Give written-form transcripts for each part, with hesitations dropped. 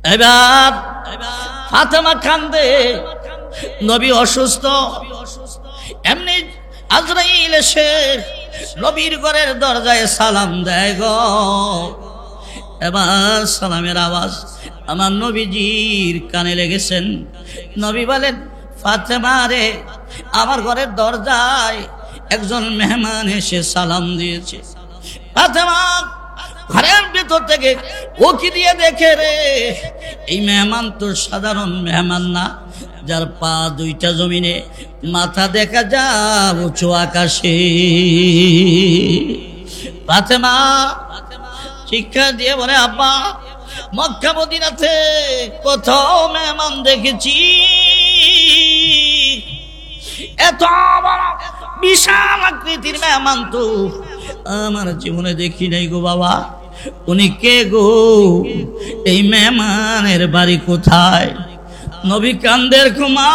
এবার ফাতেমা কান্দে, নবী অসুস্থ। এমনি আজরাইল এসে নবীর ঘরের দরজায় সালাম দেয় গো। এবার সালামের আওয়াজ আমার নবীজির কানে লেগেছেন। নবী বলেন, ফাতেমা রে, আমার ঘরের দরজায় একজন মেহমান এসে সালাম দিয়েছে। ফাতেমা ঘরের ভেতর থেকে ওকি দিয়ে দেখে, রে এই মেহমান তো সাধারণ মেহমান না, যার পা দুইটা জমিনে, মাথা দেখা যায় উঁচু আকাশে। ফাতেমা শিক্ষা দিয়ে বলে, আব্বা, মক্কা মদিনাতে কোথাও মেহমান দেখেছি এত বড় বিশাল আকৃতির মেহমান তো আমার জীবনে দেখি নাই গো বাবা। উনি কে গো? এই মেহমানের বাড়ি কোথায়? নবী কান্দের কুমা,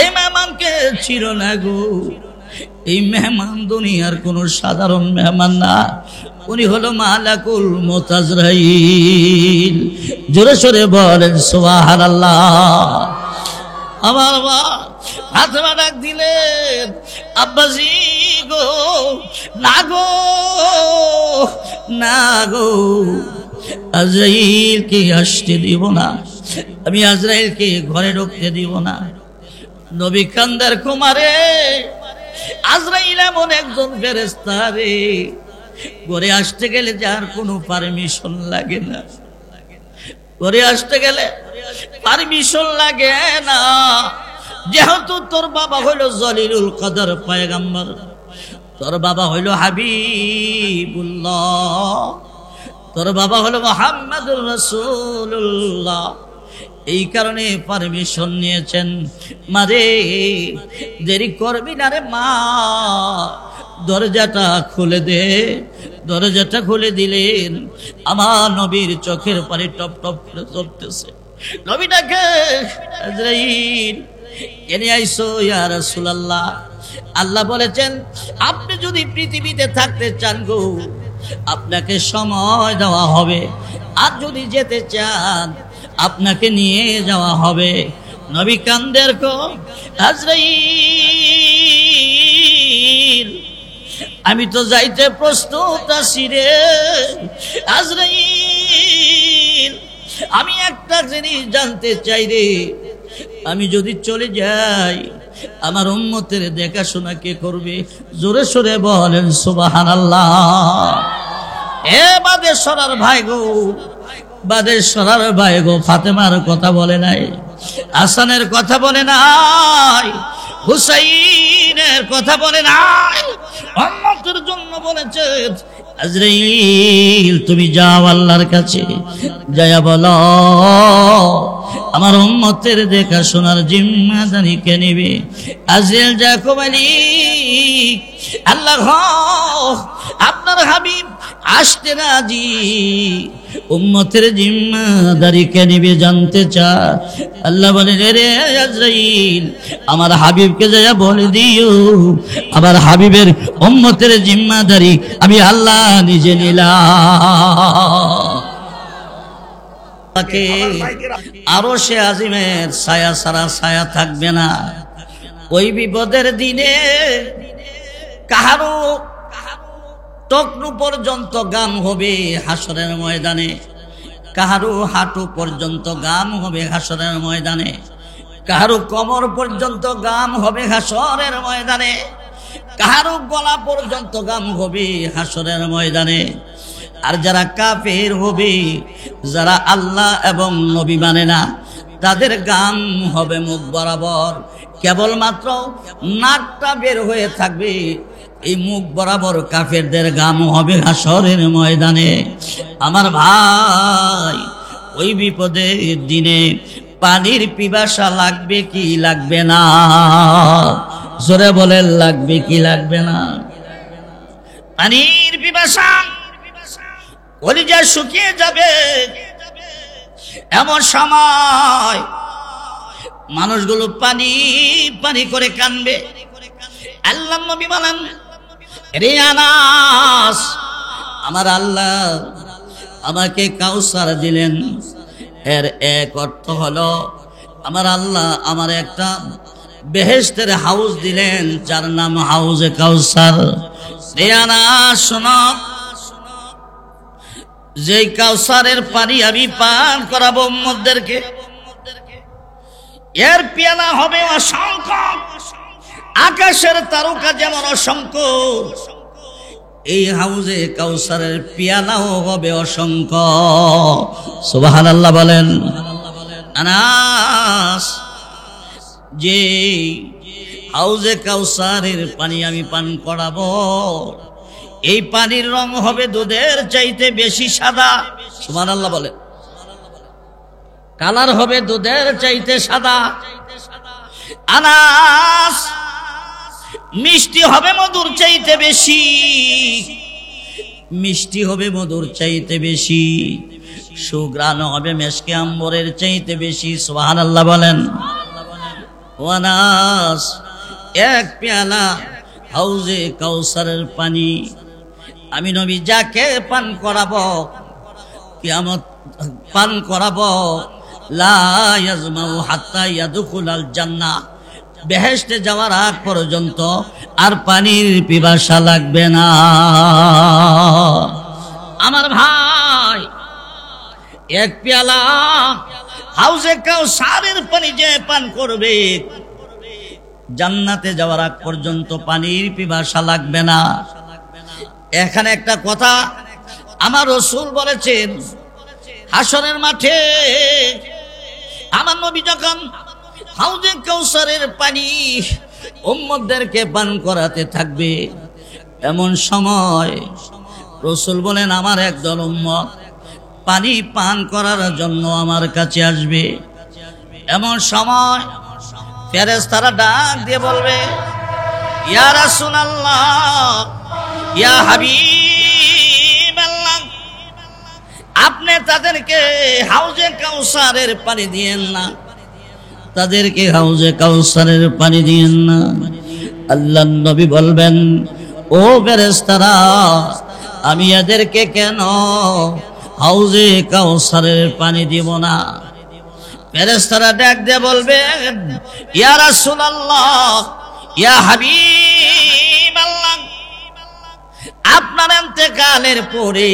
এই মেহমানকে ছিল না গো। এই মেহমান দুনিয়ার কোন সাধারণ মেহমান না, উনি হলো মালাকুল মউত আজরাইল। জোরে সোরে বলেন সুবহানাল্লাহ। আমার মা ফাতেমা ডাক দিলেন, আব্বাজি গো, না গো, না গো, আজরাইলকে আসতে দিব না, আমি আজরাইলকে ঘরে ঢুকতে দিব না। নবী কান্দার কুমারে, আজরাইল এমন একজন ফেরেশতা রে, ঘরে আসতে গেলে যার কোনো পারমিশন লাগে না, ঘরে আসতে গেলে পারমিশন লাগে না। যেহেতু তোর বাবা হইল জলিলুল কদর পয়গম্বর, তোর বাবা হইল হাবিবুল্লাহ, তোর বাবা হলো মুহাম্মাদুর রাসূলুল্লাহ, এই কারণে পারমিশন নিয়েছেন। মারে দেরি করবি না রে মা, দরজাটা খুলে দে। দরজাটা খুলে দিলেন, আমার নবীর চোখের পানি টপ টপ করে ঝরতেছে। নবীটাকে, আজরাইল কেন আইছো ইয়া রাসূলুল্লাহ? আল্লাহ বলেছেন, আপনি যদি পৃথিবীতে থাকতে চান গো, আপনাকে সময় দেওয়া হবে, আর যদি যেতে চান আপনাকে নিয়ে যাওয়া হবে। নবী কান্দের কো, আজরাইল আমি তো যাইতে প্রস্তুত আছি রে। আজরাইল আমি একটা জিনিস জানতে চাই রে, আমি যদি চলে যাই আমার উম্মতের দেখাশোনা কে করবে? জোরে সোরে বলেন সুবহানাল্লাহ। এ বাদে সরার ভাই গো, বাদে সরার ভাই গো, ফাতেমার কথা বলে নাই, হাসানের কথা বলে নাই, হুসাইনের কথা বলে নাই, উম্মতের জন্য বলেছে। আজরাইল তুমি যাও আল্লাহর কাছে, যায়া বলো আমার উম্মতের দেখাশোনার জিম্মাদারি কে নেবে? আজরাইল যাকো মালিক, আল্লাহ আপনার হাবিব আসতে রাজি, উম্মতের জিম্মাদারি কে নেবে জানতে চায়। আল্লাহ বলে, রে আজরাইল আমার হাবিবকে যায়া বলে দিও, আমার হাবিবের উম্মতের জিম্মাদারি আমি আল্লাহ নিজে নিলাম। আরশে আজিমের ছায়া ছাড়া ছায়া থাকবে না। ওই বিপদের দিনে কাহারো টকনু পর্যন্ত গাম হবে হাসরের ময়দানে, কাহারো হাঁটু পর্যন্ত গাম হবে হাসরের ময়দানে, কাহারো কোমর পর্যন্ত গাম হবে হাসরের ময়দানে, কাহারো গলা পর্যন্ত গাম হবে হাসরের ময়দানে। আর যারা কাফের হবে, যারা আল্লাহ এবং নবী মানে না, তাদের গাম হবে মুখ বরাবর, কেবলমাত্র নাকটা বের হয়ে থাকবে। এই মুখ বরাবর কাফেরদের গাম হবে হাসরের ময়দানে। আমার ভাই, ওই বিপদের দিনে পানির পিপাসা লাগবে কি লাগবে না? জোরে বলেন, লাগবে কি লাগবে না? পানির পিপাসা কলিজা শুকিয়ে যাবে। এমন সময় মানুষগুলো পানি পানি করে কানবে। আল্লাহ নবী বলেন, রে আনাস, আমার আল্লাহ আমাকে কাউসার দিলেন, এর এক অর্থ হলো আমার আল্লাহ আমার একটা বেহেশতের হাউস দিলেন, যার নাম হাউজে কাউসার। রিয়ানা শোনো, যেই কাউসারের পানি আমি পান করাবো উম্মতদেরকে, এর পেয়ালা হবে অসংখ্য, আকাশের তারকা যেমন অসংখ্য, এই হাউজে কাউসারের পেয়ালাও হবে অসংখ্য। সুবহানাল্লাহ বলেন। আনাস, যে হাউজে কাউসারের পানি আমি পান করাবো, এই পানির রং হবে দুধের চাইতে বেশি সাদা। সুবহানাল্লাহ বলেন। কালার হবে দুধের চাইতে সাদা। আনাস, মিষ্টি হবে মধুর চাইতে বেশি, মিষ্টি হবে মধুর চাইতে বেশি, সুঘ্রাণ হবে মেশকে আম্বরের চাইতে বেশি। সুবহানাল্লাহ বলেন। আনাস, এক পেয়ালা হাউজে কাউসারের পানি আমি নবী যাকে পান করাবো, কিয়ামত পান করাবো, লা ইয়াজমাউ হাত্তা ইয়াদখুলাল জান্নাহ, বেহেশতে যাওয়ার আগ পর্যন্ত আর পানির পিপাসা লাগবে না। আমার ভাই, এক পেয়ালা হাউজে কাউসারের পানি যে পান করবে, জান্নাতে যাওয়ার আগ পর্যন্ত পানির পিপাসা লাগবে না। এখানে একটা কথা আমার রাসূল বলেছেন, হাসরের মাঠে আমার নবী যখন হাউজে কাউসারের পানি উম্মতদেরকে পান করাতে থাকবে, এমন সময় রাসূল বলেন আমার একদল উম্মত পানি পান করার জন্য আমার কাছে আসবে। এমন সময় ফেরেশতারা ডাক দিয়ে বলবে, ইয়া রাসূলুল্লাহ, ইয়া হাবিবাল্লাহ, আপনি তাদেরকে হাউজে কাউসারের পানি দিয়েন না, তাদেরকে হাউজে কাউসারের পানি দিয়েন না। আল্লাহর নবী বলবেন, ও ফেরেশতারা, আমি এদেরকে কেন হাউজে কাউসারের পানি দিব না? ফেরেশতারা ডাক দিয়ে বলবেন, ইয়া রাসূলুল্লাহ, ইয়া হাবিবাল্লাহ, আপনার ইন্তেকালের পরে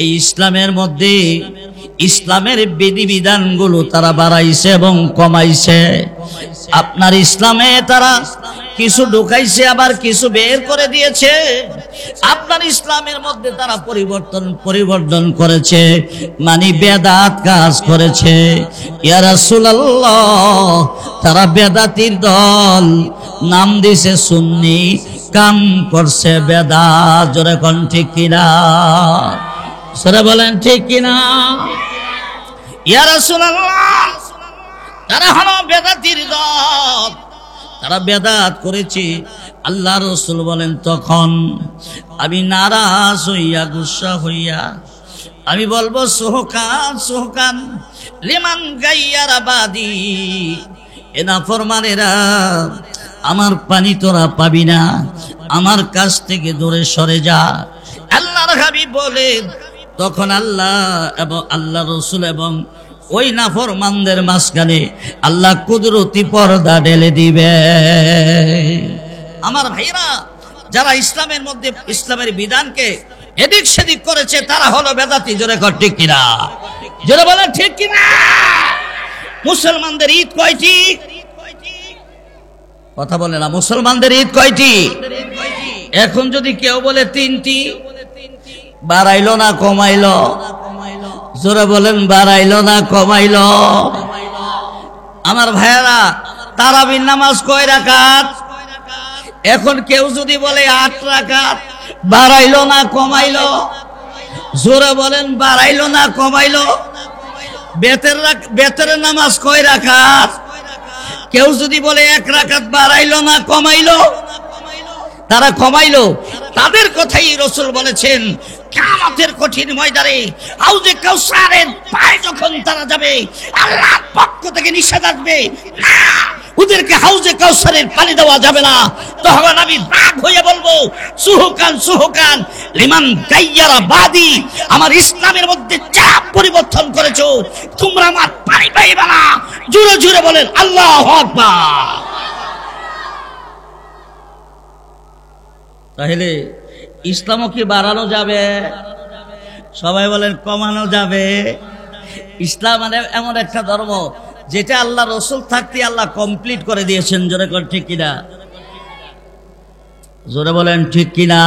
এই ইসলামের মধ্যে ইসলামের বিধিবিধানগুলো তারা বাড়াইছে এবং কমাইছে। আপনার ইসলামে তারা কিছু ঢুকাইছে, আবার কিছু বের করে দিয়েছে। আপনার ইসলামের মধ্যে তারা পরিবর্তন করেছে, মানে বেদাত কাজ করেছে। ইয়া রাসূলুল্লাহ, তারা বেদাতির দল, নাম দিছে সুন্নি, কাম করছে বেদাত। জোরে কোন ঠিক কিনা? সরে বলেন ঠিক কিনা? ইয়া রাসূলুল্লাহ, তারা হলো বেদাতির দল, তারা বেদাত করেছে। আল্লাহ রাসূল বলেন, তখন আমি নারাজ হইয়া, গুসা হইয়া আমি বলবো, সুহকান সুহকান লিমান গাইয়ারা বাদি, এ নাফরমানেরা, আমার পানি তোরা পাবি না, আমার কাছ থেকে দূরে সরে যা। আল্লাহর হাবিব বলেন, তখন আল্লাহ এবং আল্লাহ রাসূল এবং ওই নাফরমানদের মাঝখানে আল্লাহ কুদরতি পর্দা ঢেলে দিবে। আমার ভাইরা, যারা ইসলামের মধ্যে ইসলামের বিধানকে এদিক সেদিক করেছে, তারা হলো বেদাতি। জোরে কর ঠিক কিনা? জোরে বলে ঠিক কিনা? মুসলমানদের ঈদ কয়টি? কথা বলে না। মুসলমানদের ঈদ কয়টি? এখন যদি কেউ বলে তিনটি, বাড়াইলো না কমাইলো? জোরে বলেন, বাড়াইলো না কমাইলো? আমার ভাইয়েরা, তারাবির নামাজ কয় রাকাত? এখন কেউ যদি বলে 8 রাকাত, বাড়াইলো না কমাইলো? জোরে বলেন, বাড়াইলো না কমাইলো? বেতের নামাজ কয় রাকাত? কেউ যদি বলে 1 রাকাত, বাড়াইলো না কমাইলো? তারা কমাইলো। তাদের কথাই রাসূল বলেছেন, কিয়ামতের কঠিন ময়দানে হাউজে কাউসারের পায়ে যখন তারা যাবে, আল্লাহর পক্ষ থেকে নিষেধ আসবে, না ওদেরকে হাউজে কাউসারের পানি দেওয়া যাবে না। তখন আমি রাগ হয়ে বলবো, সুহুকান সুহুকান লিমান গায়্যারা বাদি, আমার ইসলামের মধ্যে চাপ পরিবর্তন করেছো, তোমরা আমার পানি পাইবে না। জোরে জোরে বলেন আল্লাহু আকবার। তাহলে ইসলামও কি বাড়ানো যাবে? সবাই বলেন কমানো যাবে? ইসলাম মানে এমন একটা ধর্ম যেটা আল্লাহ রসুল থাকতে আল্লাহ কমপ্লিট করে দিয়েছেন। জোরে কর ঠিক কিনা? জোরে বলেন ঠিক কিনা?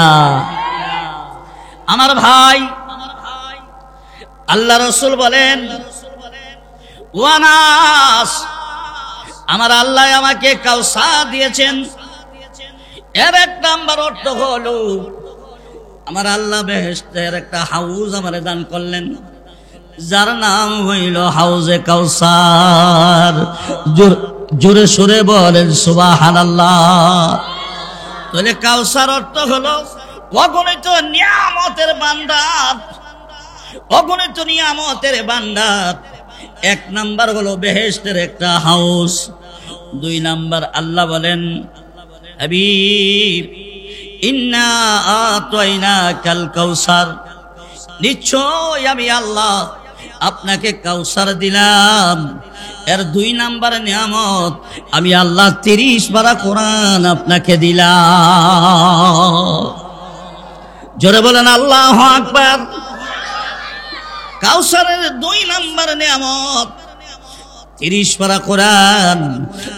আমার ভাই, আল্লাহ রসুল বলেন ওয়ানাস, আমার আল্লাহ আমাকে কাউসার দিয়েছেন। এর এক নাম্বার অর্থ হলো আমার আল্লাহ বেহেশতের একটা হাউজ আমারে দান করলেন, যার নাম হইল হাউজে কাউসার। জোরে সুরে বলেন সুবহানাল্লাহ। তাহলে কাউসার অর্থ হলো অগণিত নিয়ামতের ভান্ডার, অগণিত নিয়ামতের ভান্ডার। এক নাম্বার হলো বেহেশতের একটা হাউস। দুই নাম্বার আল্লাহ বলেন হাবিব ইন্না আতাইনাকাল কাউসার, নিশ্চয় আমি আল্লাহ আপনাকে কাউসার দিলাম। এর দুই নাম্বার নিয়ামত আমি আল্লাহ 30 পারা কোরআন আপনাকে দিলাম। জোরে বলেন আল্লাহু আকবার। কাউসারের দুই নাম্বার নিয়ামত 30 পারা কোরআন।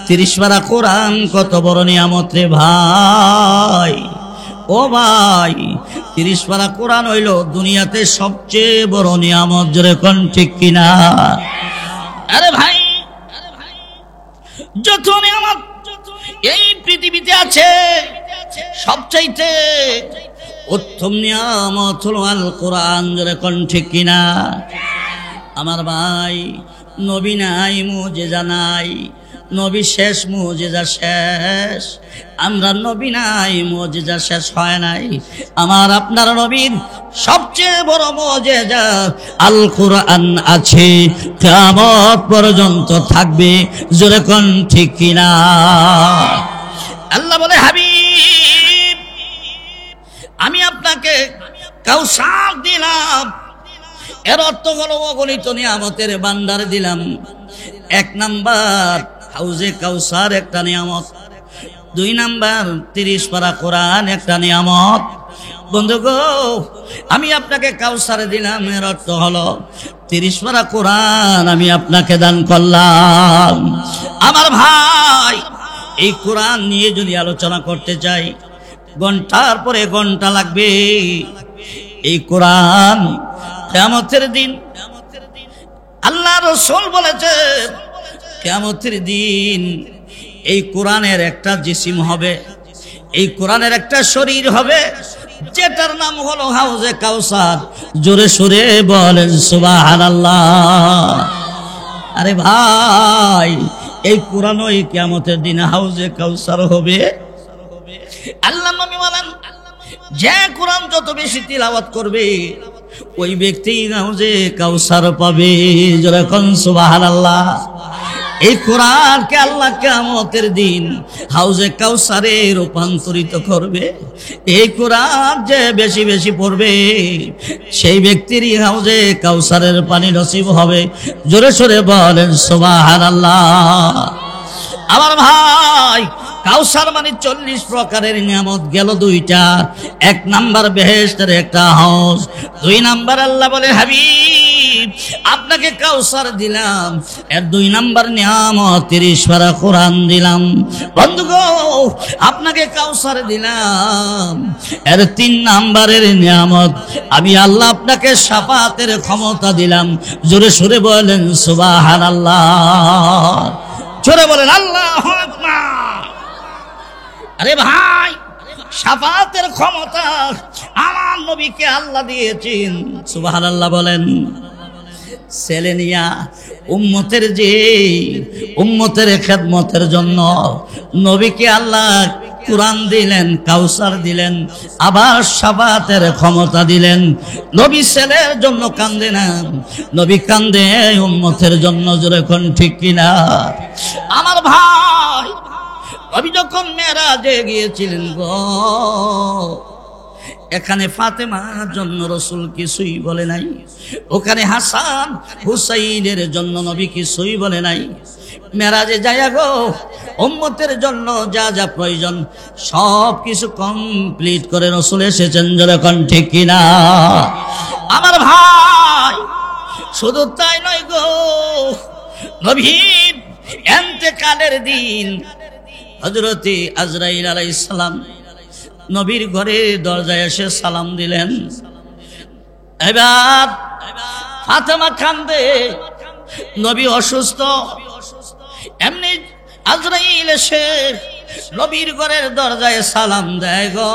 30 পারা কোরআন কত বড় নিয়ামত রে ভাই! ও ভাই, 30 পারা কোরআন হইল দুনিয়াতে সবচেয়ে বড় নিয়ামত। জোরে কোন ঠিক কিনা? আরে ভাই, যত নিয়ামত এই পৃথিবীতে আছে সবচাইতে উত্তম নিয়ামত হলো আল কোরআন। জোরে কোন ঠিক কিনা? আমার ভাই, নবী নাই, মুজিজা নাই, নবী শেষ, মুজিজা শেষ। আমরা নবী নাই, মুজিজা শেষ হয় নাই। আমার আপনার নবীর সবচেয়ে বড় মুজিজা আল কোরআন আছে, কিয়ামত পর্যন্ত থাকবে। জোরে কোন ঠিক কিনা? আল্লাহ বলে হাবিব আমি আপনাকে কাউসার দিলাম। এর অর্থ হলো অগণিত নিয়ামতের ভান্ডার দিলাম। এক নাম্বার হাউজে কাউসার একটা নিয়ামত, দুই নাম্বার 30 পারা কোরআন একটা নিয়ামত। বন্ধু গো, আমি আপনাকে কাউসার দিলাম, এর অর্থ হলো 30 পারা কোরআন আমি আপনাকে দান করলাম। আমার ভাই, এই কোরআন নিয়ে যদি আলোচনা করতে চাই ঘন্টার পরে ঘন্টা লাগবে। এই কোরআন কিয়ামতের দিন আল্লাহ রাসূল বলেছে, কিয়ামতের দিন এই কোরআনের একটা জিসিম হবে, এই কোরআনের একটা শরীর হবে, যেটার নাম হলো হাউজে কাউসার। জোরে সুরে বলেন সুবহানাল্লাহ। আরে ভাই, এই কোরআন ওই কিয়ামতের দিন হাউজে কাউসার হবে। আল্লাহ নবী বলেন, যে কোরআন যত বেশি তিলাওয়াত করবে ওই ব্যক্তি হাউজে কাউসার পাবে। জোরে কোন সুবহানাল্লাহ। এই কোরআনকে আল্লাহ কিয়ামতের দিন হাউজে কাউসারে রূপান্তরিত করবে। এই কোরআন যে বেশি বেশি পড়বে সেই ব্যক্তিরই হাউজে কাউসারের পানি নসিব হবে। জোরে সোরে বলেন সুবহানাল্লাহ। আমার ভাই, কাউসার মানে 40 প্রকারের নিয়ামত গেল দুইটা। এক নাম্বার বেহেশতের একটা হাউস, দুই নাম্বার আল্লাহ বলে হাবিব আপনাকে কাউসার দিলাম, এর দুই নাম্বার নিয়ামত 30 পারা কোরআন দিলাম। বন্ধুগো, আপনাকে কাউসার দিলাম, এর 3 নাম্বারের নিয়ামত আমি আল্লাহ আপনাকে শাফাতের ক্ষমতা দিলাম। জোরে সুরে বলেন সুবহানাল্লাহ। জোরে বলেন আল্লাহু আকবার। আরে ভাই, শাফাতের ক্ষমতা আমার নবীকে আল্লাহ দিয়েছেন। সুবহানাল্লাহ বলেন। ছেলে নিয়া উম্মতের যে উম্মতের খেদমতের জন্য নবীকে আল্লাহ কোরআন দিলেন, কাউসার দিলেন, আবার শাফাতের ক্ষমতা দিলেন। নবী ছেলের জন্য কান্দে না, নবী কান্দে উম্মতের জন্য। জোরে কোন ঠিক কিনা? আমার ভাই, নবী যখন মেরাজে গিয়েছিলেন গো, এখানে ফাতেমার জন্য রসুল কিছুই বলে নাই, ওখানে হাসান হুসাইনের জন্য নবী কিছুই বলে নাই। মেরাজে যায়া গো উম্মতের জন্য যা যা প্রয়োজন সব কিছু কমপ্লিট করে রসুল এসেছেন, যখন ঠিক কিনা আমার ভাই। শুধু তাই নয় গো, নবীর ইন্তেকালের দিন হযরতে আজরাইল আলাইহিস সালাম নবীর ঘরে দরজায় এসে সালাম দিলেন। এবার ফাতেমা কান্দে, নবী অসুস্থ, এমনি আজরাইল এসে নবীর ঘরের দরজায় সালাম দেয় গো।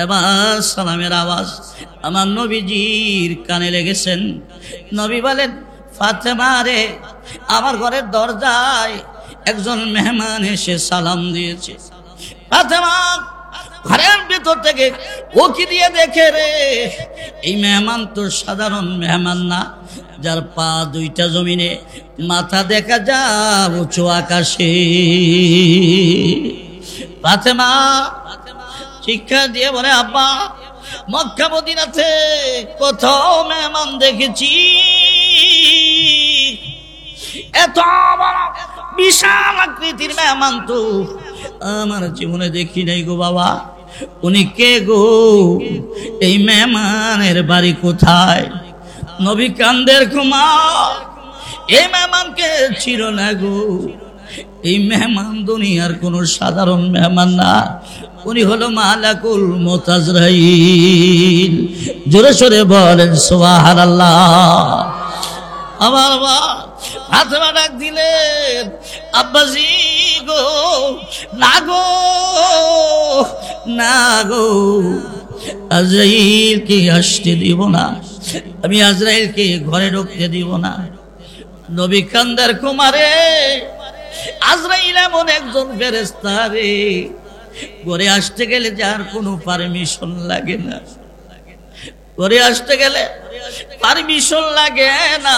এবার সালামের আওয়াজ আমার নবীজির কানে লেগেছেন। নবী বলেন, ফাতেমা রে, আমার ঘরের দরজায় একজন মেহমান এসে সালাম দিয়েছে। ফাতেমা ঘরের ভেতর থেকে ওকি দিয়ে দেখে, রে এই মেহমান তো সাধারণ মেহমান না, যার পা দুইটা জমিনে, মাথা দেখা যায় উঁচু আকাশে। ফাতেমা শিক্ষা দিয়ে বলে, আব্বা মক্কা মদিনাতে কোথাও মেহমান দেখেছি এত বড় বিশাল আকৃতির মেহমান তো আমার জীবনে দেখি নাই গো বাবা। উনি কে গো? এই মেহমানের বাড়ি কোথায়? নবী কান্দের কুমা, এই মেহমানকে ছিল না গো। এই মেহমান দুনিয়ার কোন সাধারণ মেহমান না, উনি হলো মালাকুল মউত আজরাইল। জোরে সোরে বলেন সুবহানাল্লাহ। আমার বাবা ফাতেমা ডাক দিলেন, আব্বাজি গো, না গো, না গো, আজরাইলকে আসতে দিব না, আমি আজরাইলকে ঘরে ঢুকতে দিব না। নবী কান্দার কুমারে, আজরাইল এমন একজন ফেরেশতা রে, ঘরে আসতে গেলে যার কোনো পারমিশন লাগে না, ঘরে আসতে গেলে পারমিশন লাগে না।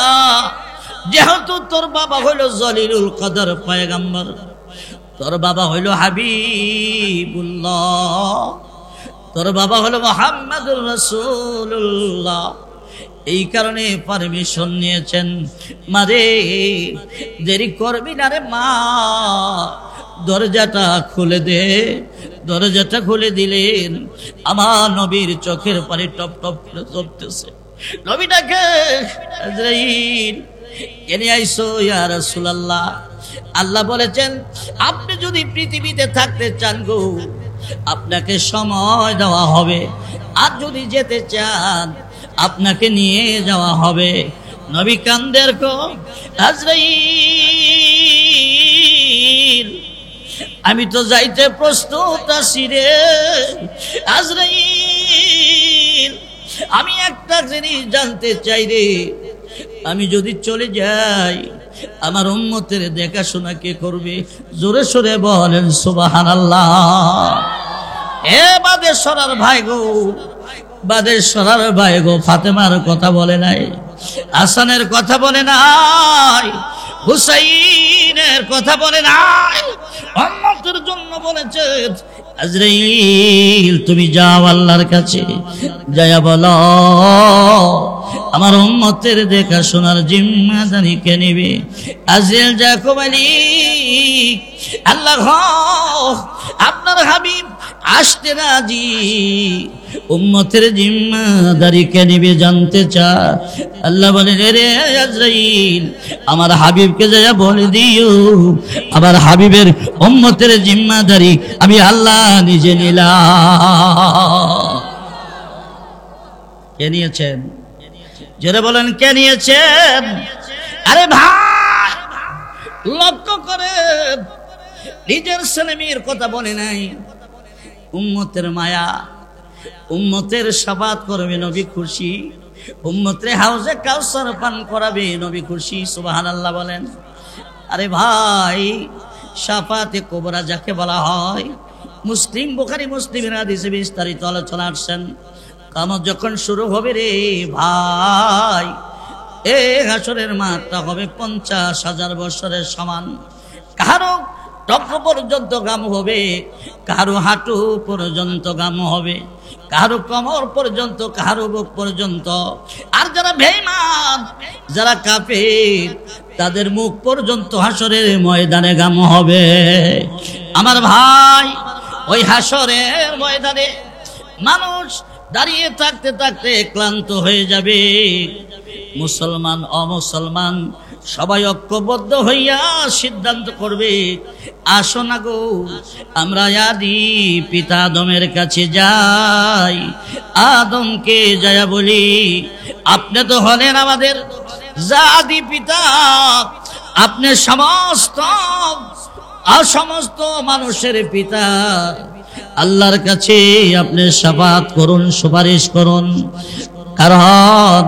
যেহেতু তোর বাবা হইল জলিলুল কদর পয়গম্বর, তোর বাবা হইল হাবিবুল্লাহ, তোর বাবা হলো মুহাম্মদুর রাসূলুল্লাহ, এই কারণে পারমিশন নিয়েছেন। মারে দেরি করবি না রে মা, দরজাটা খুলে দে। দরজাটা খুলে দিলেন, আমার নবীর চোখের পানি টপ টপ করে ঝরতেছে। নবীটাকে, আজরাইল কেনে আইসো ইয়া রাসূলুল্লাহ? আল্লাহ বলেছেন, আপনি যদি পৃথিবীতে থাকতে চান গো, আপনাকে সময় দেওয়া হবে, আর যদি যেতে চান আপনাকে নিয়ে যাওয়া হবে। নবী কান্দের কো, আজরাইল আমি তো যাইতে প্রস্তুত আছি রে। আজরাইল আমি একটা জিনিস জানতে চাই রে, আমি যদি চলে যাই আমার উম্মতের দেখাশোনা কে করবে? জোরে সোরে বলেন সুবহানাল্লাহ। এ বাদেশ্বরার ভাই গো, বাদেশ্বরার ভাই গো, ফাতেমার কথা বলে নাই, হাসানের কথা বলে নাই, হুসাইনের কথা বলে নাই, উম্মতের জন্য বলেছে। আজরাইল তুমি যাও আল্লাহর কাছে, যায়া বলো আমার উম্মতের দেখাশোনার জিম্মাদারি কে নেবে? আজরাইল যাকো মালিক, আল্লাহ আপনার হাবিব আসতে রাজি, উম্মতের জিম্মাদারি কে নেবে জানতে চায়। আল্লাহ বলেন, রে আজরাইল আমার হাবিবকে যা বলে দিও, আমার হাবিবের উম্মতের জিম্মাদারি আমি আল্লাহ নিজে নিলাম। কে নিয়েছেন? যারা বলেন কে নিয়েছেন? আরে ভাই লক্ষ্য করে, নিজের ছেলে মেয়ের কথা বলে নাই, উম্মতের মায়া, উম্মতের শাফাত করবে নবী খুশি, উম্মতের হাউজে কাউসার পান করাবে নবী খুশি। সুবহানাল্লাহ বলেন। আরে ভাই শাফাতে কুবরা যাকে বলা হয়, মুসলিম বুখারী মুসলিমের হাদিসে বিস্তারিত আলোচনা আসছেন। কিয়ামত যখন শুরু হবে রে ভাই, এই হাসরের মাঠটা হবে 50,000 বছরের সমান। কারো টকরো পর্যন্ত গাম হবে, কারো হাঁটু পর্যন্ত গাম হবে, কারো কোমর পর্যন্ত, কারো বুক পর্যন্ত। আর যারা বেঈমান, যারা কাফের, তাদের মুখ পর্যন্ত হাসরের ময়দানে গাম হবে। আমার ভাই, ওই হাসরের ময়দানে মানুষ দাঁড়িয়ে থাকতে থাকতে ক্লান্ত হয়ে যাবে। মুসলমান অমুসলমান সবাই ঐক্যবদ্ধ হইয়া সিদ্ধান্ত করবে, আসো না গো আমরা আদি পিতা আদমের কাছে যাই। আদমকে যায়া বলি, আপনি তো হলেন আমাদের আদি পিতা, আপনি সমস্ত মানুষের পিতা। আল্লাহর কাছে আপনি শাফাত করুন, সুপারিশ করুন। কারণ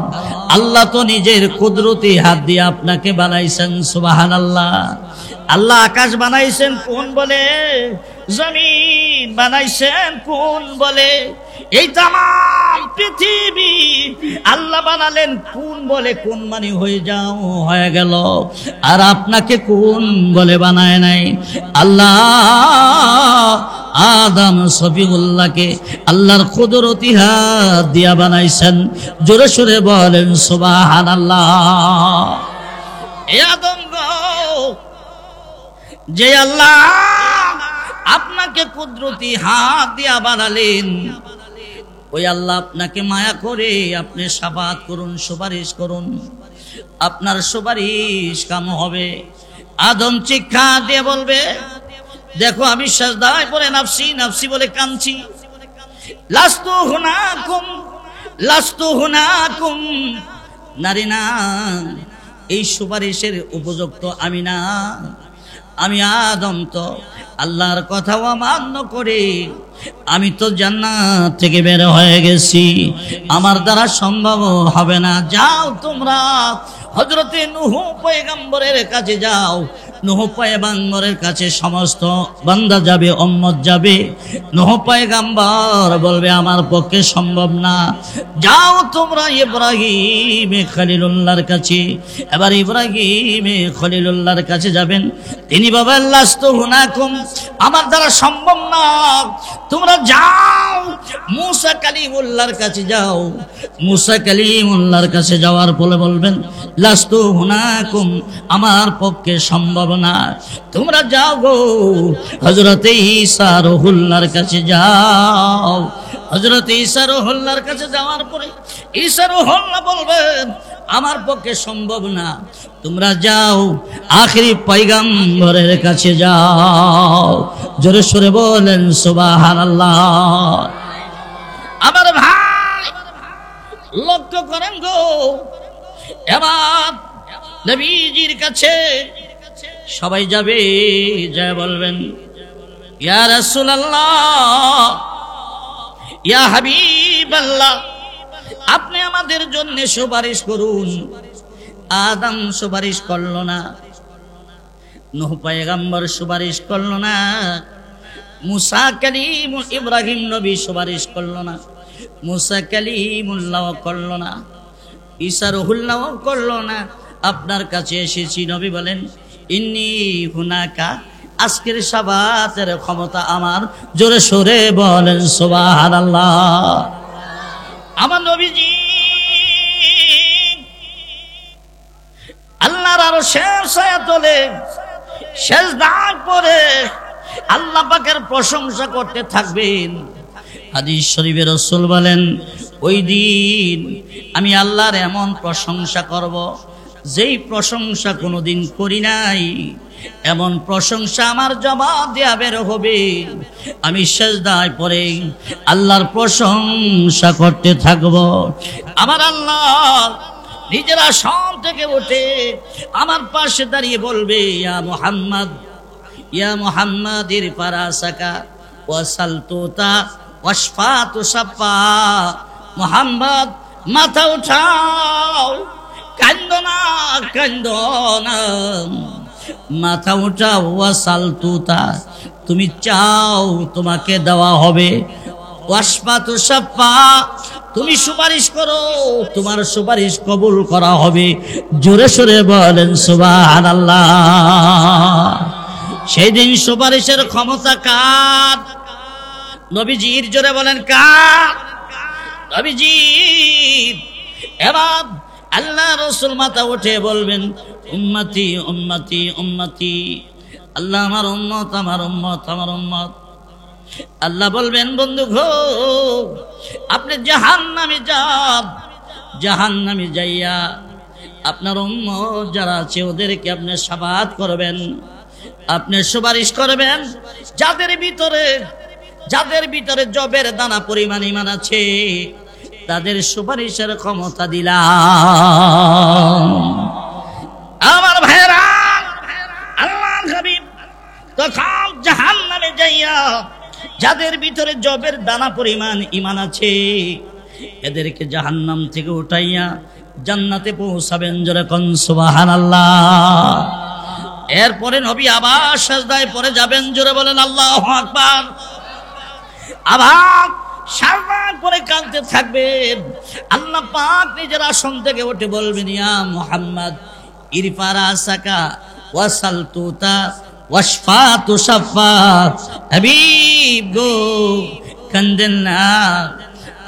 আল্লাহ তো নিজের কুদরতি হাত দিয়ে আপনাকে বানাইছেন। সুবহানাল্লাহ। আল্লাহ আকাশ বানাইছেন কোন বলে, জমিন বানাইছেন কোন বলে, এই তামাম পৃথিবী আল্লাহ বানালেন কোন বলে, কোন মানে হয়ে যাও হয়ে গেল। আর আপনাকে কোন বলে বানায় নাই। আল্লাহ আদম সফিউল্লাহকে আল্লাহর কুদরতি হাত দিয়া বানাইছেন। জোরে সোরে বলেন সুবহানাল্লাহ। এ আদম গো, যে আল্লাহ আপনাকে কুদরতি হাত দিয়া বানালেন, ওই আল্লাহ আপনাকে মায়া করে আপনি শাফাত করুন, সুপারিশ করুন। আপনার সুপারিশ কাম হবে। আদম চিৎকার দিয়ে বলবে, দেখো আমি সাজদায় পড়ে নাফসি নাফসি বলে কাঁদছি। লাস্তু হুনাকুম, লাস্তু হুনাকুম, নারী না, এই সুপারিশের উপযুক্ত আমি না। আমি আদম তো আল্লাহর কথা অমান্য করে আমি তো জান্নাত থেকে বের হয়ে গেছি, আমার দ্বারা সম্ভব হবে না। যাও তোমরা হযরতে নূহ পয়গম্বরের কাছে যাও। নূহ পয়গম্বরের কাছে সমস্ত বান্দা যাবে, উম্মত যাবে। নূহ পয়গম্বর বলবে আমার পক্ষে সম্ভব না। যাও তোমরা ইব্রাহিম খলিলুল্লাহর কাছে। এবার ইব্রাহিম খলিলুল্লাহর কাছে যাবেন। তিনি বলবেন লাস্তু হুনাকুম, আমার দ্বারা সম্ভব না। তোমরা যাও মূসা কালিমুল্লাহর কাছে যাও। মূসা কালিমুল্লাহর কাছে যাওয়ার পরে বলবেন লাস্তু হুনাকুম, আমার পক্ষে সম্ভব না। তোমরা যাও গো হযরতে ঈসা রুহুল্লাহর কাছে যাও। হযরতে ঈসা রুহুল্লাহর কাছে যাওয়ার পরে ঈসা রুহুল্লাহ বলবেন আমার পক্ষে সম্ভব না। তোমরা যাও আখেরি পয়গম্বরের কাছে যাও। জোরে সোরে বলেন সুবহানাল্লাহ। আমার ভাই লক্ষ্য করেন গো, এবার নবীজির কাছে সবাই যাবে, যা বলবেন ইয়া রাসূলুল্লাহ, ইয়া হাবিবাল্লাহ, আপনি আমাদের জন্য সুপারিশ করুন। আদম সুপারিশ করলো না, নূহ পয়গম্বর সুপারিশ করলো না, মূসা কালিম ইব্রাহিম নবী সুপারিশ করলো না, মূসা কালিমুল্লাহ করলো না, ঈসা রুহুল্লাহ করলো না। আপনার কাছে এসেছি, নবী বলেন ইন্নী হুনাকা, আজকের শাফাতের ক্ষমতা আমার। জোরে সোরে বলেন সুবহানাল্লাহ। আমার নবীজি আল্লাহর আরশের ছায়া তলে সিজদা করে আল্লাহ পাকের প্রশংসা করতে থাকবেন। হাদিস শরীফে রাসূল বলেন ওই দিন আমি আল্লাহর এমন প্রশংসা করব যেই প্রশংসা কোনোদিন করি নাই। এমন প্রশংসা আমার জবাব দেয়া বের হবে। আমি সিজদায় পড়ে আল্লাহর প্রশংসা করতে থাকব। আমার আল্লাহ নিজের আসন থেকে উঠে আমার পাশে দাঁড়িয়ে বলবে ইয়া মুহাম্মদ, ইয়া মুহাম্মাদির ফারাসাকা ওয়াসালতুতা ওয়াশফাতু সাফা। মুহাম্মদ মাথা উঠাও, কান্দো না, কান্দো না, মাথা উঠাও। ওয়াসালতুতা, তুমি চাও তোমাকে দেওয়া হবে। ওয়াশফাতু সাফা, তুমি সুপারিশ করো, তোমার সুপারিশ কবুল করা হবে। জোরে সোরে বলেন সুবহানাল্লাহ। সেই দিন সুপারিশের ক্ষমতা কার? নবীজির। জোরে বলেন কার? নবীজির। এবার আল্লাহ রাসূল মাথা উঠে বলবেন, উম্মতি উম্মতি উম্মতি, আল্লাহ আমার উম্মত আমার উম্মত আমার উম্মত। আল্লাহ বলবেন, বন্ধু গো, আপনি জাহান্নামে যান, জাহান্নামে যাইয়া আপনার উম্মত যারা আছে ওদেরকে আপনি শাফাআত করবেন, আপনি সুপারিশ করবেন। যাদের ভিতরে জবের দানা পরিমাণ ঈমান আছে তাদের সুপারিশের ক্ষমতা দিলাম। আমার ভাইরা, আল্লাহর হাবিব তখন জাহান্নামে যাইয়া যাদের ভিতরে জবের দানা পরিমাণ ঈমান আছে এদেরকে জাহান্নাম থেকে উঠাইয়া জান্নাতে পৌঁছাবেন। জোরে কোন সুবহানাল্লাহ। এরপরে নবী আবার সিজদায় পড়ে যাবেন। জোরে বলেন আল্লাহু আকবার। আবার সারবার পরে কাঁদতে থাকবেন। আল্লাহ পাক নিজের আসন থেকে উঠে বলবেন, ইয়া মুহাম্মদ ইরফা রাসাকা ওয়াসাল তুতা ওয়াশফা তুশাফা। হাবিব গো, কান্দেন না,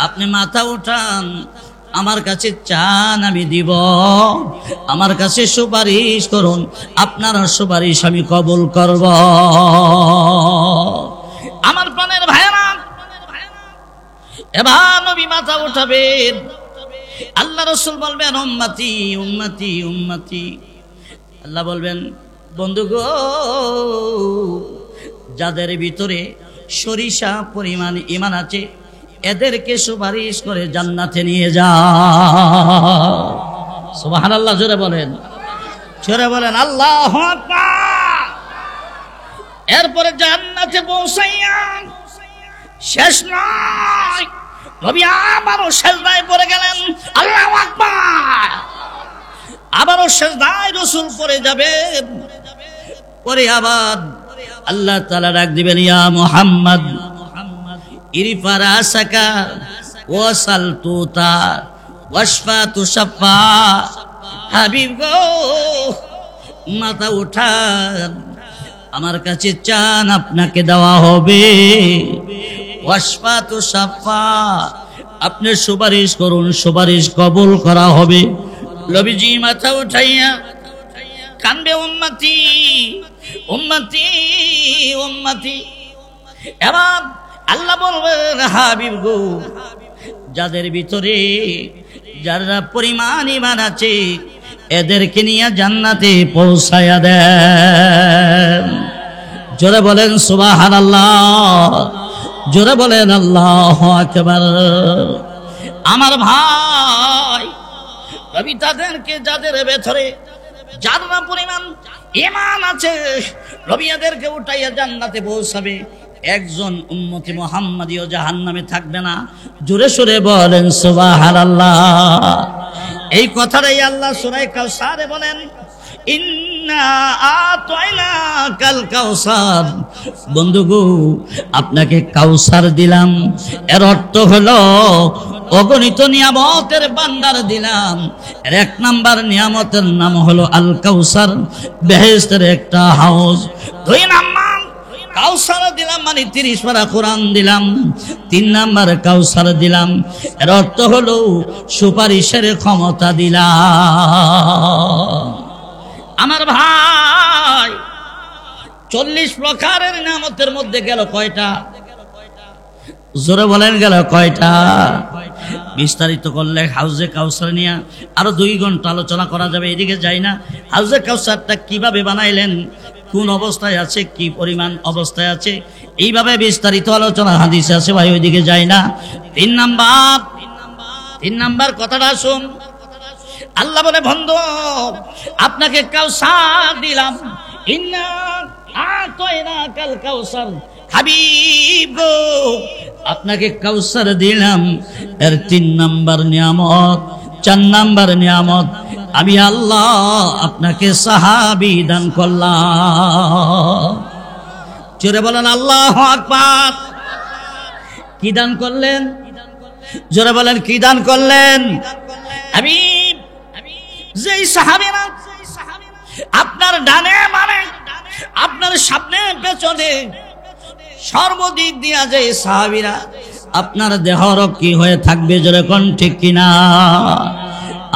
আপনি মাথা উঠান, আমার কাছে চান আমি দিব, আমার কাছে সুপারিশ করুন, আপনার সুপারিশ আমি কবুল করব। আমার প্রাণের ভাইরা, এবার নবী মাথা উঠাবেন। আল্লাহ রাসূল বলবেন, উম্মতি উম্মতি উম্মতি। আল্লাহ বলবেন, বন্ধু গো, যাদের ভিতরে সরিষা পরিমাণ ঈমান আছে এদেরকে সুপারিশ করে জান্নাতে নিয়ে যাও। সুবহানাল্লাহ। জোরে বলেন, জোরে বলেন আল্লাহু আকবার। এরপরে জান্নাতে পৌঁছাইয়া শেষ নয়, নবী আবারও সিজদায় পড়ে গেলেন। আল্লাহু আকবার। আবারও সিজদায় রাসূল পড়ে যাবেন। পরে আবার আল্লাহ তাআলা ডাক দিবেন, ইয়া মুহাম্মদ ইরফা রাসাকা ওয়াসাল তুতা ওয়াশফা তুশাফা। হাবিব গো, মাথা উঠান, আমার কাছে চান আপনাকে দেওয়া হবে। ওয়াশফা তুশাফা, আপনি সুপারিশ করুন, সুপারিশ কবুল করা হবে। নবীজি মাথা উঠাইয়া কানবে, উম্মতি উম্মতি উম্মতি। এবার আল্লাহ বলবেন, হাবিব গো, যাদের ভিতরে যারা পরিমাণ ঈমান আছে এদেরকে নিয়ে জান্নাতে পৌঁছায়া দেন। জোরে বলেন সুবহানাল্লাহ। জোরে বলেন আল্লাহু আকবার। আমার ভাই, নবী তাদেরকে যাদের ভেতরে যারা পরিমাণ ঈমান আছে নবী এদেরকে উঠাইয়া জান্নাতে পৌঁছাবে। একজন উম্মতি মুহাম্মাদিও জাহান্নামে থাকবে না। জোরে সোরে বলেন সুবহানাল্লাহ। এই কথাটাই আল্লাহ সূরা কাউসারে বলেন, ইন্না আতাইনাকাল কাউসার। বন্ধু গো, আপনাকে কাউসার দিলাম, এর অর্থ হলো অগণিত নিয়ামতের ভান্ডার দিলাম। এর এক নাম্বার নিয়ামতের নাম হলো আল কাউসার, বেহেশতের একটা হাউস। দুই নাম্বার কাউসার দিলাম মানে 30 পারা কোরআন দিলাম। 3 নাম্বার কাউসার দিলাম, এর অর্থ হলো সুপারিশের ক্ষমতা দিলাম। আমার ভাই, 40 প্রকারের নিয়ামতের মধ্যে গেল কয়টা? জোরে বলেন, গেল কয়টা? বিস্তারিত করলে হাউজে কাউসার নিয়ে আরো 2 ঘন্টা আলোচনা করা যাবে। এদিকে যাই না। হাউজে কাউসারটা কিভাবে বানাইলেন, কোন অবস্থায় আছে, কি পরিমাণ অবস্থায় আছে, এইভাবে বিস্তারিত আলোচনা হাদিসে আছে ভাই, ওইদিকে যাই না। 3 নাম্বার কথাটা শুন। আল্লাহ বলে, বন্ধু আপনাকে কাউসার দিলাম, ইন্না আতাইনাকাল কাউসার। হাবিব গো, আপনাকে কাউসার দিলাম। এর 3 নাম্বার নিয়ামত, 4 নাম্বার নিয়ামত, আমি আল্লাহ আপনাকে সাহাবী দান করলাম। জোরে বলেন আল্লাহু আকবার। কি দান করলেন? জোরে বলেন, কি দান করলেন? হাবিব, যেই সাহাবীরা আপনার ডানে মানে আপনার সামনে পেছনে সর্বদিক দিয়া যে সাহাবীরা আপনার দেহরক্ষী হয়ে থাকবে, যেরকম ঠিক কিনা?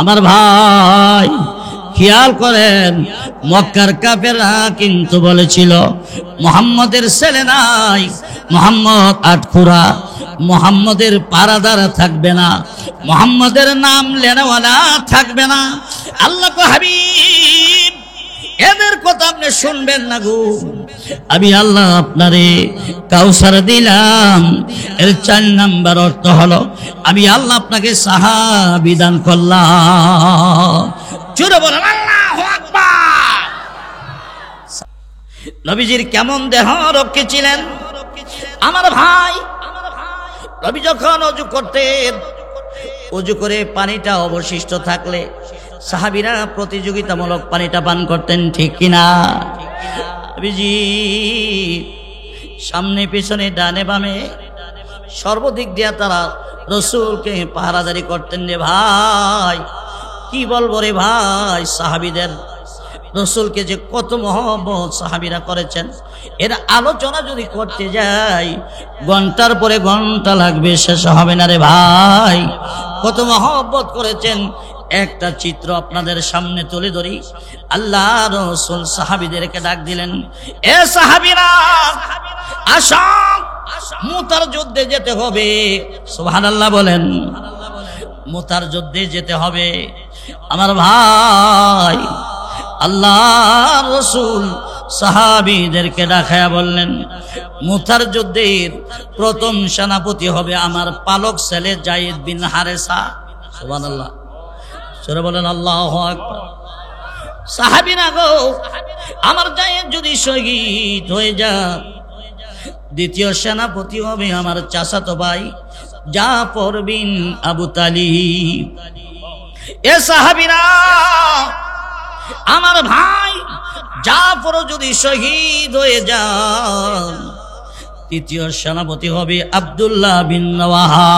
আমার ভাই খেয়াল করেন, মক্কার কাফেররা কিন্তু বলেছিল মুহাম্মদের ছেলে নাই, মুহাম্মদ আটখুরা, মুহাম্মদের পারাদার থাকবে না, মুহাম্মদের নাম লেনাওয়ালা থাকবে না। আল্লাহ কো হাবিব এদের কথা আপনি শুনবেন না গো, আমি আল্লাহ আপনারে কাউসার দিলাম। এর 4 নাম্বার অর্থ হলো আমি আল্লাহ আপনাকে সাহাবী দান করলাম। জোরে বলেন আল্লাহু আকবার। নবীজির কেমন দেহ রক্ষী ছিলেন আমার ভাই। নবী যখন ওযু করতেন, ওযু করে পানিটা অবশিষ্ট থাকলে সাহাবীরা প্রতিযোগিতামূলক পানিটা পান করতেন, ঠিক কিনা? নবীজি সামনে পিছনে ডানে বামে সর্বদিক দিয়া তারা রাসূলকে পাহারাদারি করতেন। রে ভাই কি বলবো রে ভাই, সাহাবীদের রাসূলকে যে কত মহব্বত সাহাবীরা করেছেন, এর আলোচনা যদি করতে যাই ঘন্টার পরে ঘন্টা লাগবে, শেষ হবে না রে ভাই। কত মহব্বত করেছেন। একটা চিত্র আপনাদের সামনে তুলে ধরি। আল্লাহ রাসূল সাহাবীদেরকে ডাক দিলেন, এ সাহাবীরা আসো, মুতার যুদ্ধে যেতে হবে। সুবহানাল্লাহ বলেন, মুতার যুদ্ধে যেতে হবে। আমার ভাই আল্লাহ রাসূল সাহাবীদেরকে ডাকায়া বললেন, মুতার যুদ্ধের প্রথম সেনাপতি হবে আমার পালক ছেলে যায়েদ বিন হারেসা। সুবহানাল্লাহ, সরে বলেন আল্লাহু আকবার। সাহাবীরা গো, আমার যায়েদ যদি শহীদ হয়ে যায়, দ্বিতীয় সেনাপতি হবে আমার চাচাতো ভাই জাফর বিন আবু তালিব। এ সাহাবীরা, আমার ভাই জাফর যদি শহীদ হয়ে যান, তৃতীয় সেনাপতি হবে আব্দুল্লাহ বিন রাওয়াহা।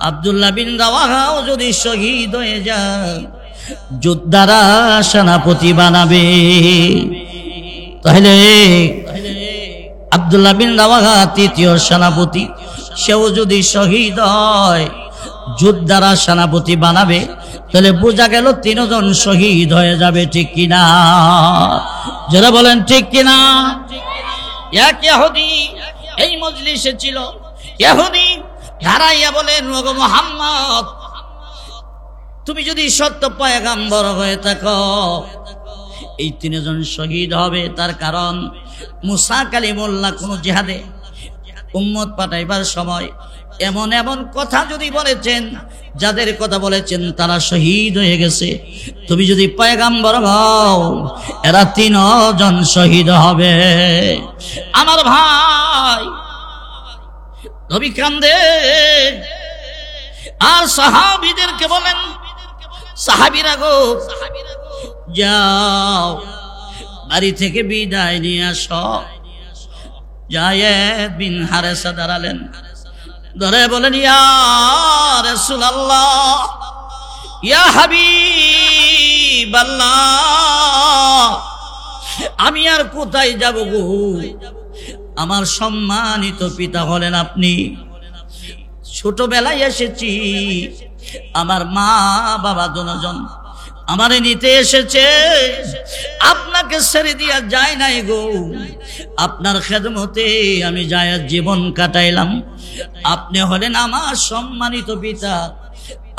আব্দুল্লাহ বিন রাওয়াহাও যদি শহীদ হয়ে যায়, যোদ্ধারা সেনাপতি বানাবে। তাহলে আব্দুল্লাহ বিন রাওয়াহা তৃতীয় সেনাপতি, সেও যদি শহীদ হয়, যোদ্ধারা সেনাপতি বানাবে। তাহলে বোঝা গেল 3 জন শহীদ হয়ে যাবে, ঠিক কিনা? যারা বলেন ঠিক কিনা? এক ইহুদি এই মজলিসে ছিল। ইহুদি দাঁড়াইয়া বলেন, ওগো মুহাম্মদ, তুমি যদি সত্য পয়গম্বর হয়ে থাকো, এই 3 জন শহীদ হবে। তার কারণ মুসা কালিমুল্লাহ কোন জিহাদে উম্মত পাঠাইবার সময় এমন এমন কথা যদি বলেছেন, যাদের কথা বলেছেন তারা শহীদ হয়ে গেছে। তুমি যদি পয়গম্বর হও, এরা 3 জন শহীদ হবে। আমার ভাই নবী কান্দে আর সাহাবীদেরকে বলেন, সাহাবীরা গো যাও, বাড়ি থেকে বিদায় নিয়ে আসো। যায়েদ বিন হারেসা দাঁড়ালেন, ধরে বলেন, ইয়া রাসূলুল্লাহ, ইয়া হাবিবাল্লাহ, আমি আর কোথায় যাব গো? আমার সম্মানিত পিতা হলেন আপনি। ছোটবেলায় এসেছি, আমার মা বাবা দুজন আমারে নিতে এসেছে, আপনাকে ছেড়ে দিয়া যায় নাই গো। আপনার খেদমতে আমি যায়েদ জীবন কাটাইলাম। আপনি হলেন আমার সম্মানিত পিতা,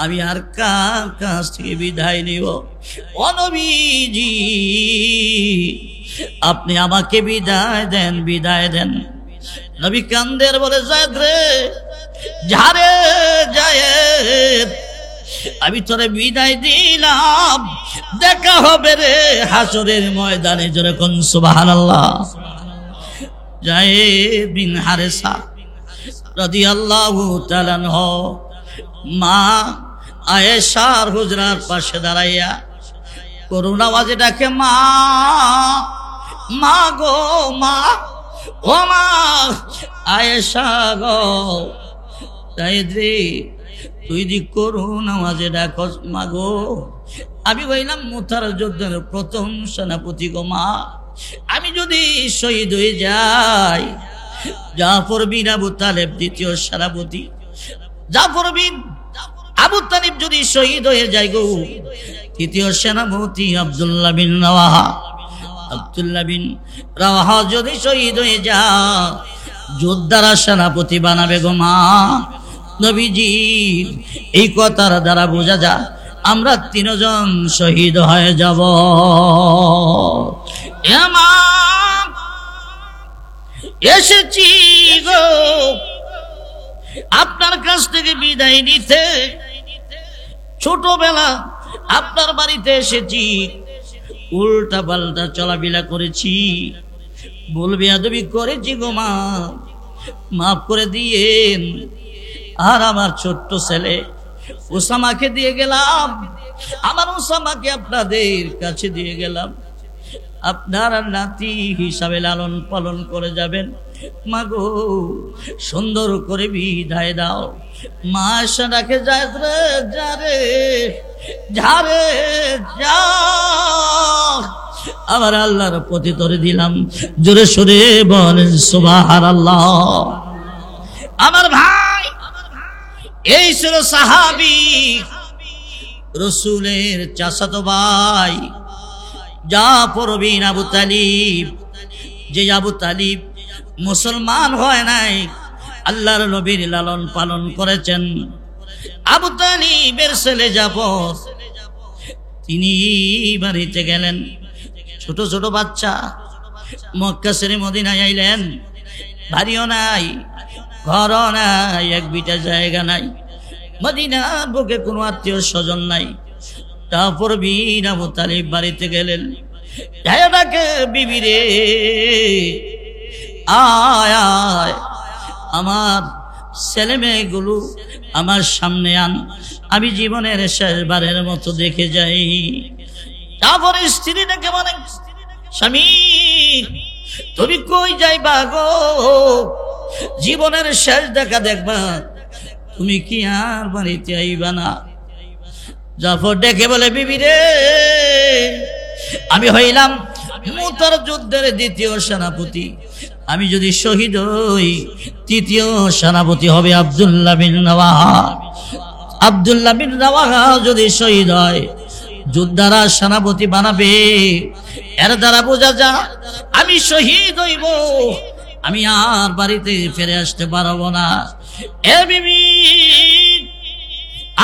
আমি আর কার কাছ থেকে বিদায় নিব? ও নবীজি, আপনি আমাকে বিদায় দেন, বিদায় দেন। নবী কান্দের বলে, যায়েদ রে, যারে যায়েদ, আমি তোরে বিদায় দিলাম, দেখা হবে রে হাসরের ময়দানে। যেরকম সুবহানাল্লাহ। যায়েদ বিন হারেসা রাদিয়াল্লাহু তাআলা আনহু মা আয়েশার হুজরার পাশে দাঁড়াইয়া করুণ আওয়াজে ডাকে, মা, মা গো, মা, ও মা আয়েশা গো। যায়েদ রে, তুই দি করুণ আওয়াজে ডাকস, মা গো, আমি বললাম মুতার যুদ্ধের প্রথম সেনাপতি গো মা, আমি যদি শহীদ হয়ে যাই, জাফর বিন আবু তালেব দ্বিতীয় সেনাপতি, জাফর বিন আবু তালিব যদি শহীদ হয়ে যায় গো, তৃতীয় সেনাপতি আব্দুল্লাহ বিন রাওয়াহা, আব্দুল্লাহ বিন রাওয়াহা যদি শহীদ হয়ে যায়, যোদ্ধারা সেনাপতি বানাবে গো মা। নবীজি এই কথার দ্বারা বোঝা যায় আমরা তিনজন শহীদ হয়ে যাব। এসেছি গো আপনার কাছ থেকে বিদায় নিতে, ছোটবেলা আপনার বাড়িতে এসেছি, উল্টা পাল্টা চলাফেরা করেছি, ভুল বেয়াদবি করেছি গো মা, মাফ করে দিয়েন। আর আমার ছোট্ট ছেলে ওসামাকে দিয়ে গেলাম, আমার ওসামাকে আপনাদের কাছে দিয়ে গেলাম, আপনার নাতি হিসাবে লালন পালন করে যাবেন। মাগো সুন্দর করে বিদায় দাও। মা এসে ডাকে, যায় রে যা রে যা রে যা। আমার আল্লাহর প্রতি তরে দিলাম, জোরে সোরে বলেন সুবহানাল্লাহ। আমার ভাই এই ছিল সাহাবী, রসুলের চাচাতো ভাই জাফর বিন আবু তালিব। যে আবু তালিব মুসলমান হয় নাই, আল্লাহর নবীর লালন পালন করেছেন। আবু তালিবের ছেলে জাফর, তিনি বাড়িতে গেলেন, ছোট ছোট বাচ্চা, মক্কা ছেড়ে মদিনায় আইলেন। বাড়িও নাই, ঘরও নাই, এক বিটা জায়গা নাই, মদিনার বুকে কোনো আত্মীয় স্বজন নাই। জাফর বিন আবু তালিব বাড়িতে গেলেন, ডাকে বিবি রে আয় আয়, আমার ছেলে মেয়েগুলো আমার সামনে আন, আমি জীবনের শেষবারের মতো দেখে যাই। জাফরের স্ত্রীটাকে বলে, স্বামী তুমি কই যাইবা গো, জীবনের শেষ দেখা দেখবা, তুমি কি আর বাড়িতে আইবা না? জাফর ডেকে বলে, বিবি রে আমি হইলাম মুতার যুদ্ধের দ্বিতীয় সেনাপতি, আমি যদি শহীদ হই, তৃতীয় সেনাপতি হবে আব্দুল্লাহ বিন রাওয়াহা। আব্দুল্লাহ বিন রাওয়াহা যদি শহীদ হয়, যোদ্ধারা সেনাপতি বানাবে। এর দ্বারা বোঝা যায় আমি শহীদ হইব, আমি আর বাড়িতে ফিরে আসতে পারবো না। এ বিবি,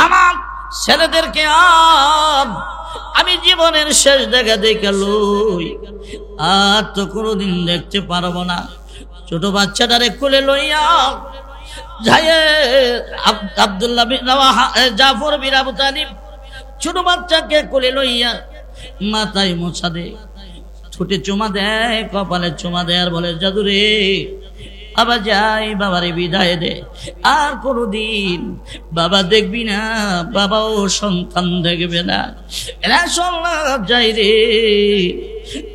আমার ছেলেদেরকে আর আমি জীবনের শেষ দেখা দেখে লই, আর তো কোনোদিন দেখতে পারবো না। ছোট বাচ্চাটারে কোলে লইয়া যায় আব্দুল্লাহ বিন রাওয়াহা, জাফর বিন আবু তালিব ছোট বাচ্চাকে কোলে লইয়া মাথায় মোছা দে, ঠোঁটে চুমা দেয়, কপালে চুমা দেয়, আর বলে, জাদুরে বাবা যাই, বাবারে বিদায় দে, আর কোনদিন বাবা দেখবি না, বাবাও সন্তান দেখবে না। এরা সন্ন্যাস যাই রে,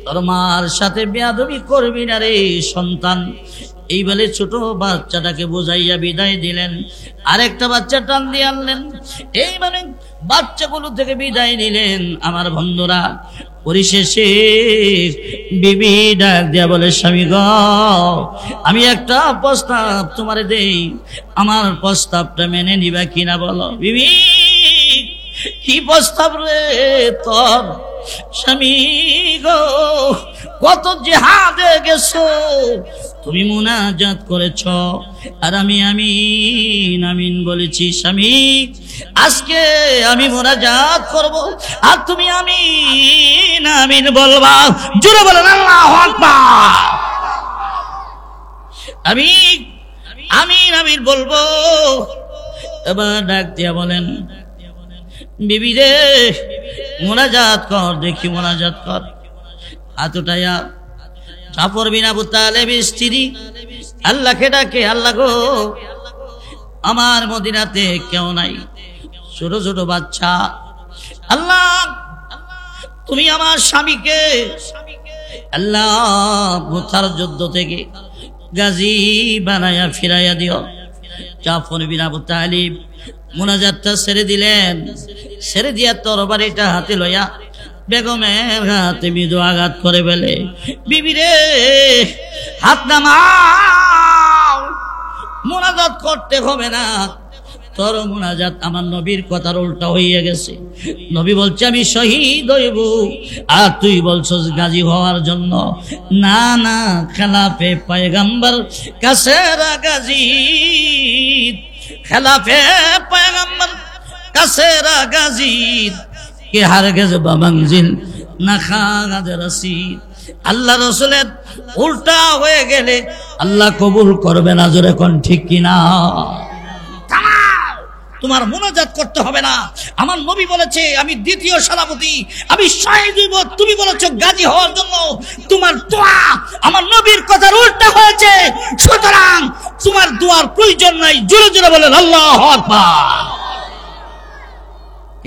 তোর মার সাথে বেয়াদবি করবি না রে সন্তান। এই বলে ছোট বাচ্চাটাকে বোঝাইয়া বিদায় দিলেন। আরেকটা বাচ্চা টান দিয়ে আনলেন, এই মানে বাচ্চাগুলো থেকে বিদায় নিলেন। আমার বন্ধুরা, পরিশেষে বিবি ডাক দিয়া বলে, স্বামী গ আমি একটা প্রস্তাব তোমারে দেই, আমার প্রস্তাবটা মেনে নিবা কিনা বলো। বিবি, কি প্রস্তাব রে তোর? স্বামী গো, কত জিহাদে গেছো, তুমি মুনাজাত করেছ, আর আমি আমিন আমিন বলেছি। স্বামী, আজকে আমি মুনাজাত করব, আর তুমি আমিন আমিন বলবা। জোরে বলেন আল্লাহু আকবার। আমি আমিন আমিন বলবো। এবার ডাক দিয়া বলেন, বিবি রে মুনাজাত কর, দেখি মুনাজাত কর। হাত উঠাইয়া জাফর বিন আবু তালেবের স্ত্রী আল্লাহকে ডাকে, আল্লাহ গো, আমার মদিনাতে কেউ নাই, ছোট ছোট বাচ্চা, আল্লাহ তুমি আমার স্বামীকে আল্লাহ মুতার যুদ্ধ থেকে গাজী বানায়া ফিরাইয়া দিও। জাফর বিন আবু তালিব মুনাজাতটা ছেড়ে দিলেন, ছেড়ে দিয়া তরবারিটা হাতে লইয়া বেগমের হাতে মৃদু আঘাত করে ফেলে। বিবি রে, হাত নামাও, মুনাজাত করতে হবে না, তোর মুনাজাত আমার নবীর কথার উল্টা হইয়া গেছে। নবী বলছে আমি শহীদ হইব, আর তুই বলছস গাজী হওয়ার জন্য। না না, খেলাফে পয়গম্বর কাসেরা গাজী, খেলাফে পয়গম্বর কাসেরা গাজী কে হারগিজ বামঞ্জিল না খাগাজ রসিদ। আল্লাহ রসুলের উল্টা হয়ে গেলে আল্লাহ কবুল করবে না। জোরে কোন ঠিক কিনা? তোমার মুনাজাত করতে হবে না। আমার নবী বলেছে আমি দ্বিতীয় সভাপতি, আমি শহীদ হইব, তুমি বলেছো গাজী হওয়ার জন্য। তোমার দোয়া আমার নবীর কথার উল্টা হয়েছে, সুতরাং তোমার দোয়ার প্রয়োজন নাই। জোরে জোরে বলেন আল্লাহু আকবার।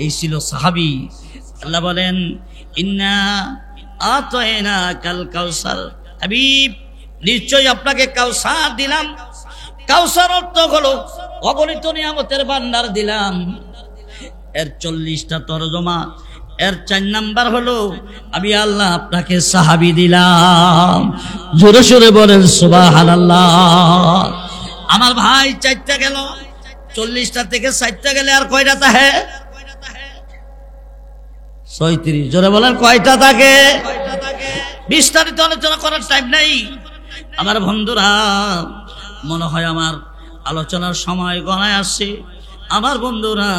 এই ছিল সাহাবী। আল্লাহ বলেন ইন্না আতাইনা কাল কাউসার, হাবিব নিশ্চয়ই আপনাকে কাউসার দিলাম। কাউসার অর্থ হলো অগণিত নিয়ামতের ভান্ডার দিলাম। এর 40টা তরজমা। এর 4 নাম্বার হলো আমি আল্লাহ আপনাকে সাহাবী দিলাম। জোরে সোরে বলেন সুবহানাল্লাহ। আমার ভাই 4টা গেল, 40টা থেকে 4টা গেলে আর কয়টা থাকে? 36। জোরে বলেন কয়টা থাকে? বিস্তারিত আলোচনা করার টাইম নাই আমার বন্ধুরা। মনে হয় আমার আলোচনার সময় গণায় আসছে। আমার বন্ধুরা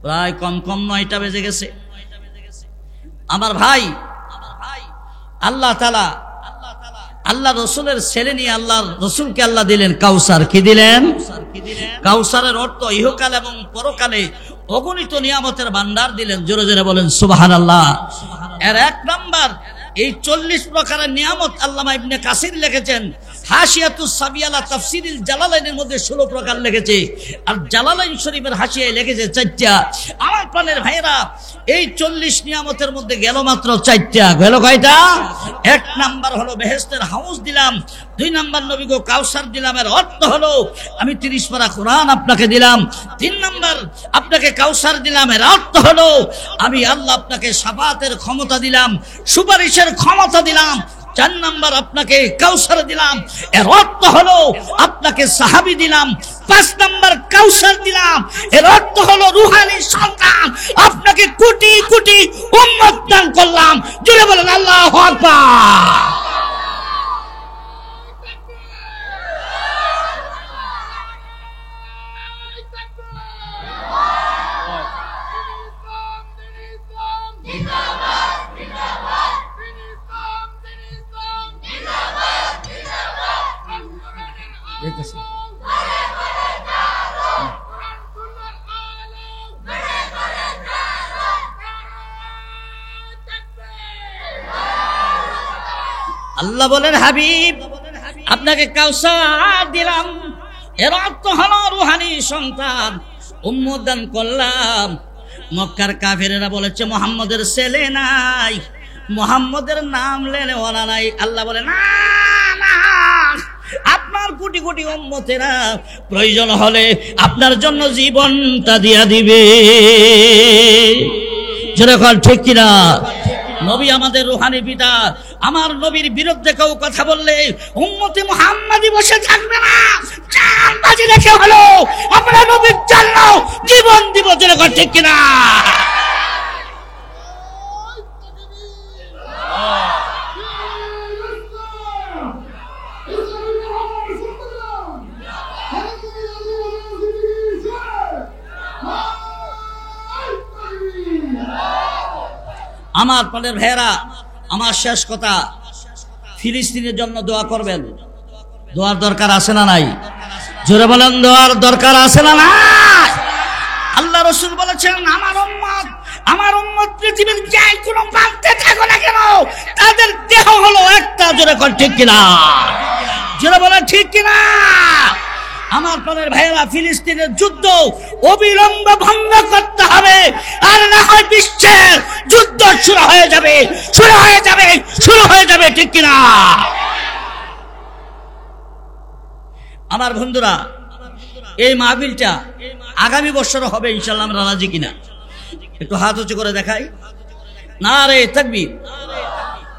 প্রায় কম 9টা বেজে গেছে। আমার ভাই, আল্লাহ তাআলা আল্লাহ রসুলের ছেলে নিয়ে আল্লাহ রসুলকে আল্লাহ দিলেন কাউসার। কি দিলেন? কাউসারের অর্থ ইহকাল এবং পরকালে অগণিত নিয়ামতের ভান্ডার দিলেন। জোরে জোরে বলেন সুবহানাল্লাহ। এর 1 নাম্বার, এই 40 প্রকারের নিয়ামত আল্লামা ইবনে কাসির লিখেছেন হাশিয়াতুস সাবিয়ালা তাফসীরুল জালালাইনের মধ্যে 16 প্রকার লিখেছে, আর জালালাইন শরীফের হাশিয়ায় লিখেছে 4টা। আমার প্রাণের ভাইরা, এই 40 নিয়ামতের মধ্যে গেল মাত্র 4টা। গেল কয়টা? 1 নাম্বার হলো বেহেশতের হাউস দিলাম। 2 নাম্বার নবী গো কাউসার দিলাম। এর অর্থ হলো আমি 30 পারা কোরআন আপনাকে দিলাম। 3 নাম্বার আপনাকে কাউসার দিলাম। এর অর্থ হলো আমি আল্লাহ আপনাকে শাফাআতের ক্ষমতা দিলাম, সুপারিশের ক্ষমতা দিলাম। 4 নাম্বার আপনাকে কাউসার দিলাম। এর অর্থ হলো আপনাকে সাহাবী দিলাম। 5 নাম্বার কাউসার দিলাম। এর অর্থ হলো রূহানি সন্তান, আপনাকে কোটি কোটি উম্মত দান করলাম। জোরে বলেন আল্লাহু আকবার। আল্লাহ বলেন হাবিব আপনাকে কাউসার দিলাম। এর অর্থ হলো রূহানি সন্তান, উম্মত দান করলাম। মক্কার কাফেরেরা বলেছে মুহাম্মদের ছেলে নাই, মুহাম্মদের নাম লেনে ওলা নাই। আল্লাহ বলে না না, আপনার কোটি কোটি উম্মতেরা প্রয়োজন হলে আপনার জন্য জীবনটা দিয়া দিবে। যেরকম ঠিক কিনা? নবী আমাদের রূহানি পিতা। আমার নবীর বিরুদ্ধে কেউ কথা বললে উম্মতে মুহাম্মাদি বসে থাকবে না, জান বাজি রেখে হলো আমরা নবীর জন্য জীবন দিব। যেরকম ঠিক কিনা? আমার প্রাণের ভাইয়েরা, আমার শেষ কথা, ফিলিস্তিনের জন্য দোয়া করবেন। দোয়ার দরকার আছে না নাই? জোরে বলেন দোয়ার দরকার আছে না নাই? আল্লাহ রাসূল বলেছেন আমার উম্মত পৃথিবীর যে কোনো প্রান্তে থাকো না কেন তাদের দেহ হলো একটা। জোরে কোন ঠিক কিনা? জোরে বলেন ঠিক কিনা? আমার প্রাণের ভাইয়েরা, ফিলিস্তিনের যুদ্ধ অবিলম্বে ভঙ্গ করতে হবে, আর না হয় বিশ্বের যুদ্ধ শুরু হয়ে যাবে। ঠিক কিনা? আমার বন্ধুরা, এই মাহফিলটা আগামী বছর হবে ইনশাআল্লাহ। আমরা রাজি কিনা? একটু হাত উঁচু করে দেখাই। নারে তাকবীর।